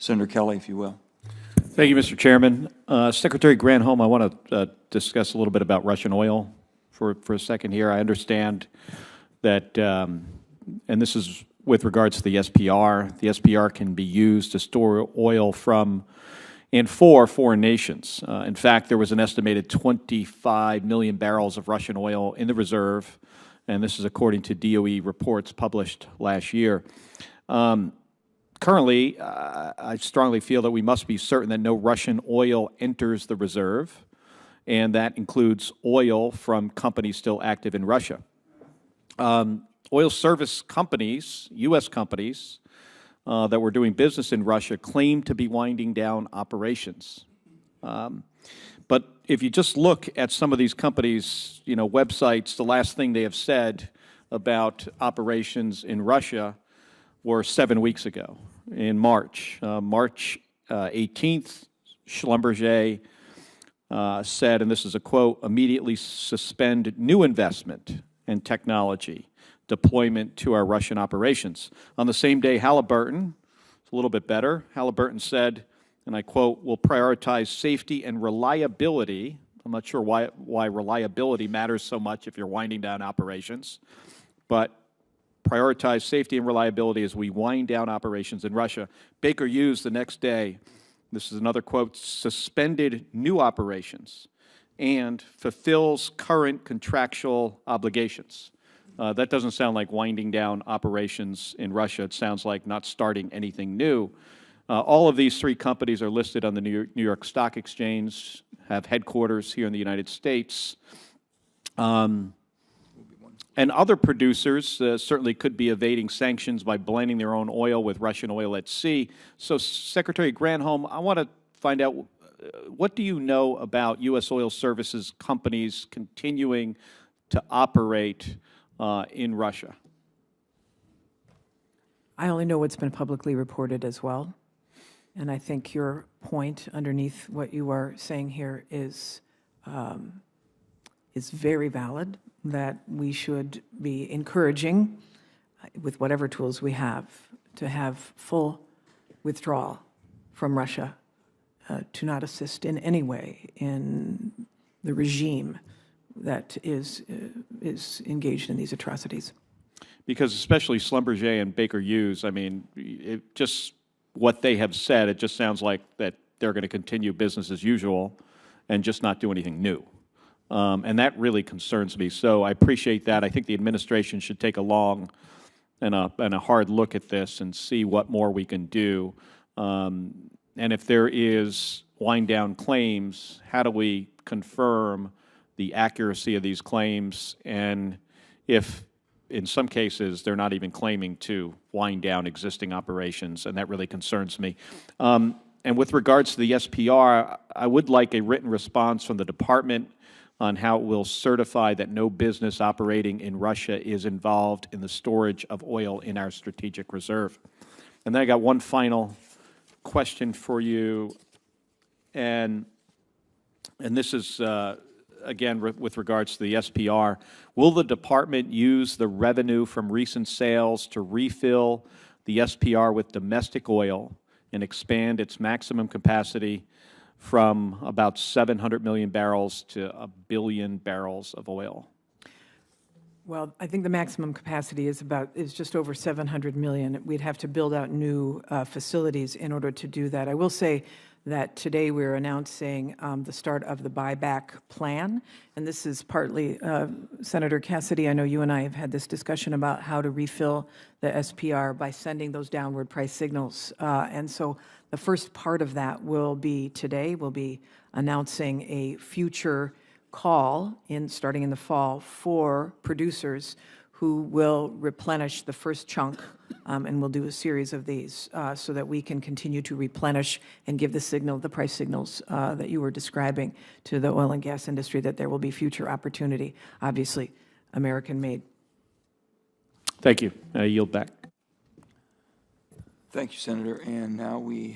Senator Kelly, if you will. Thank you, Mr. Chairman. Secretary Granholm, I want to discuss a little bit about Russian oil for a second here. I understand that, and this is with regards to the SPR. The SPR can be used to store oil from and for foreign nations. In fact, there was an estimated 25 million barrels of Russian oil in the reserve, and this is according to DOE reports published last year. Currently, I strongly feel that we must be certain that no Russian oil enters the reserve, and that includes oil from companies still active in Russia. Oil service companies, U.S. companies, that were doing business in Russia claim to be winding down operations. But if you just look at some of these companies' websites, the last thing they have said about operations in Russia were 7 weeks ago, in March. March 18th, Schlumberger said, and this is a quote, "immediately suspend new investment and technology deployment to our Russian operations." On the same day, Halliburton, it's a little bit better, Halliburton said, and I quote, "will prioritize safety and reliability." I'm not sure why reliability matters so much if you're winding down operations, but prioritize safety and reliability as we wind down operations in Russia. Baker Hughes the next day, this is another quote, "suspended new operations and fulfills current contractual obligations." That doesn't sound like winding down operations in Russia. It sounds like not starting anything new. All of these three companies are listed on the New York Stock Exchange, have headquarters here in the United States. And other producers certainly could be evading sanctions by blending their own oil with Russian oil at sea. So, Secretary Granholm, I want to find out, what do you know about U.S. oil services companies continuing to operate in Russia? I only know what's been publicly reported as well. And I think your point underneath what you are saying here is very valid, that we should be encouraging, with whatever tools we have, to have full withdrawal from Russia, to not assist in any way in the regime that is engaged in these atrocities. Because especially Schlumberger and Baker Hughes, I mean, just what they have said, it just sounds like that they're going to continue business as usual and just not do anything new. And that really concerns me. So I appreciate that. I think the administration should take a long and a hard look at this and see what more we can do. And if there is wind down claims, how do we confirm the accuracy of these claims, and if in some cases they're not even claiming to wind down existing operations, and that really concerns me. And with regards to the SPR, I would like a written response from the Department on how it will certify that no business operating in Russia is involved in the storage of oil in our strategic reserve. And then I got one final question for you, and this is again, with regards to the SPR, will the Department use the revenue from recent sales to refill the SPR with domestic oil and expand its maximum capacity from about 700 million barrels to 1 billion barrels of oil? Well, I think the maximum capacity is just over 700 million. We'd have to build out new facilities in order to do that. I will say that today we're announcing the start of the buyback plan, and this is partly, Senator Cassidy, I know you and I have had this discussion about how to refill the SPR by sending those downward price signals. And so the first part of that will be today. We'll be announcing a future call starting in the fall for producers who will replenish the first chunk, and we'll do a series of these so that we can continue to replenish and give the signal, the price signals that you were describing to the oil and gas industry, that there will be future opportunity, obviously American-made. Thank you. I yield back. Thank you, Senator. And now we